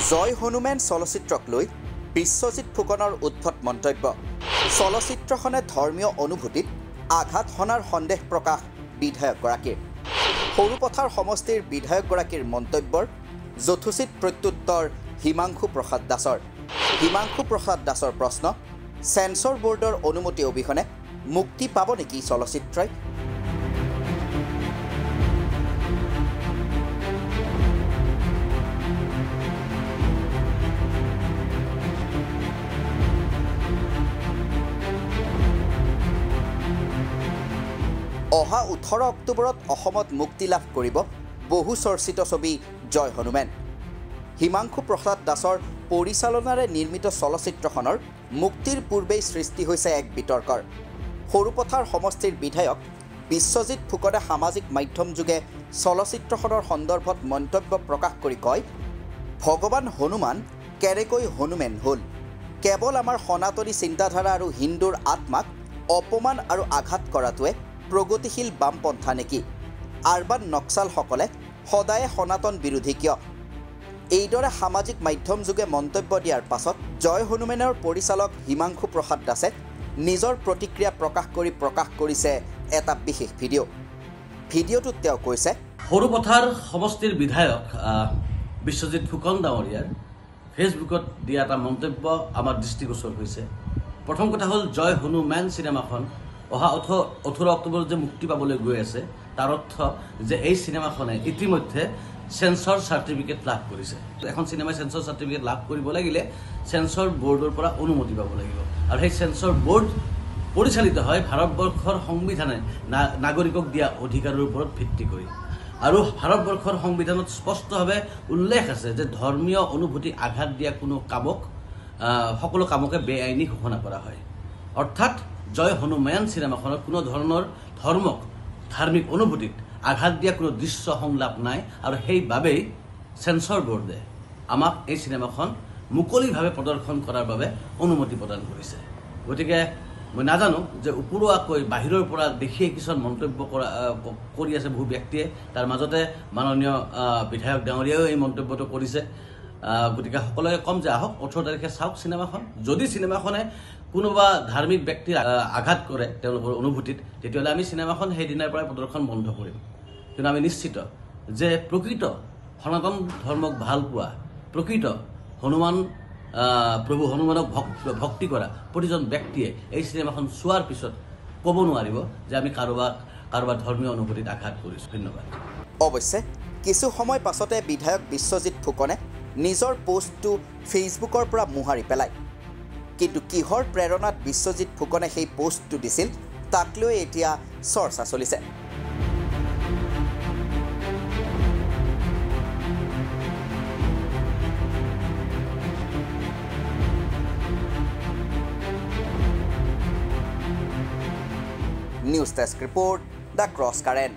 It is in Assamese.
জয় হনুমান চলচ্চিত্ৰক লৈ বিশ্বজিৎ ফুকনৰ উদ্ভট মন্তব্য। চলচ্চিত্ৰখনে ধৰ্মীয় অনুভূতিত আঘাত হনাৰ সন্দেহ প্ৰকাশ বিধায়কগৰাকীৰ। সৰুপথাৰ সমষ্টিৰ বিধায়কগৰাকীৰ মন্তব্যৰ যথোচিত প্ৰত্যুত্তৰ হিমাংশু প্ৰসাদ দাসৰ। হিমাংশু প্ৰসাদ দাসৰ প্ৰশ্ন, সেন্সৰ বোৰ্ডৰ অনুমতি অবিহনে মুক্তি পাব নেকি চলচ্চিত্ৰই? অহা 18 অক্টোবৰত অসমত মুক্তি লাভ কৰিব বহু চৰ্চিত ছবি জয় হনুমান। হিমাংশু প্ৰসাদ দাসৰ পৰিচালনাৰে নিৰ্মিত চলচ্চিত্ৰখনৰ মুক্তিৰ পূৰ্বেই সৃষ্টি হৈছে এক বিতৰ্কৰ। সৰুপথাৰ সমষ্টিৰ বিধায়ক বিশ্বজিৎ ফুকনে সামাজিক মাধ্যম যোগে চলচ্চিত্ৰখনৰ সন্দৰ্ভত মন্তব্য প্ৰকাশ কৰি কয়, ভগৱান হনুমান কেনেকৈ হনুমেন হ'ল? কেৱল আমাৰ সনাতনী চিন্তাধাৰা আৰু হিন্দুৰ আত্মাক অপমান আৰু আঘাত কৰাটোৱে প্ৰগতিশীল বামপন্থা নেকি? আৰবান নক্সালসকলে সদায়ে সনাতন বিৰোধী কিয়? এইদৰে সামাজিক মাধ্যম যোগে মন্তব্য দিয়াৰ পাছত জয় হনুমানৰ পৰিচালক হিমাংশু প্ৰসাদ দাসে নিজৰ প্ৰতিক্ৰিয়া প্ৰকাশ কৰিছে এটা বিশেষ ভিডিঅ'। ভিডিঅ'টোত তেওঁ কৈছে, সৰুপথাৰ সমষ্টিৰ বিধায়ক বিশ্বজিৎ ফুকন ডাঙৰীয়াৰ ফেচবুকত দিয়া এটা মন্তব্য আমাৰ দৃষ্টিগোচৰ হৈছে। প্ৰথম কথা হ'ল, জয় হনুমান চিনেমাখন অহা 18 অক্টোবৰত যে মুক্তি পাবলৈ গৈ আছে, তাৰ অৰ্থ যে এই চিনেমাখনে ইতিমধ্যে সেন্সৰ চাৰ্টিফিকেট লাভ কৰিছে। এখন চিনেমাই সেন্সৰ চাৰ্টিফিকেট লাভ কৰিব লাগিলে সেন্সৰ বোৰ্ডৰ পৰা অনুমতি পাব লাগিব, আৰু সেই সেন্সৰ বোৰ্ড পৰিচালিত হয় ভাৰতবৰ্ষৰ সংবিধানে নাগৰিকক দিয়া অধিকাৰৰ ওপৰত ভিত্তি কৰি। আৰু ভাৰতবৰ্ষৰ সংবিধানত স্পষ্টভাৱে উল্লেখ আছে যে ধৰ্মীয় অনুভূতি আঘাত দিয়া কোনো কামক সকলো কামকে বেআইনী ঘোষণা কৰা হয়। অৰ্থাৎ জয় হনুমান চিনেমাখনৰ কোনো ধৰণৰ ধাৰ্মিক অনুভূতিত আঘাত দিয়া কোনো দৃশ্য সংলাপ নাই, আৰু সেইবাবেই সেন্সৰ বোৰ্ডে আমাক এই চিনেমাখন মুকলিভাৱে প্ৰদৰ্শন কৰাৰ বাবে অনুমতি প্ৰদান কৰিছে। গতিকে মই নাজানো যে উপৰুৱাকৈ বাহিৰৰ পৰা দেখিয়ে কিছুমান মন্তব্য কৰি আছে বহু ব্যক্তিয়ে, তাৰ মাজতে মাননীয় বিধায়ক ডাঙৰীয়াও এই মন্তব্যটো কৰিছে। গতিকে সকলোকে ক'ম যে আহক 18 তাৰিখে চাওক চিনেমাখন। যদি চিনেমাখনে কোনোবা ধাৰ্মিক ব্যক্তিৰ আঘাত কৰে তেওঁলোকৰ অনুভূতিত, তেতিয়াহ'লে আমি চিনেমাখন সেইদিনাৰ পৰাই প্ৰদৰ্শন বন্ধ কৰিম। কিন্তু আমি নিশ্চিত যে প্ৰকৃত সনাতন ধৰ্মক ভাল পোৱা, প্ৰকৃত প্ৰভু হনুমানক ভক্তি কৰা প্ৰতিজন ব্যক্তিয়ে এই চিনেমাখন চোৱাৰ পিছত ক'ব নোৱাৰিব যে আমি কাৰোবাৰ ধৰ্মীয় অনুভূতিত আঘাত কৰিছোঁ। ধন্যবাদ। অৱশ্যে কিছু সময় পাছতে বিধায়ক বিশ্বজিৎ ফুকনে নিজৰ পোষ্টটো ফেচবুকৰ পৰা মোহাৰি পেলায়। কিন্তু কিহৰ প্ৰেৰণাত বিশ্বজিৎ ফুকনে সেই পোষ্টটো দিছিল, তাক লৈ এতিয়া চৰ্চা চলিছে। News desk report, the cross current.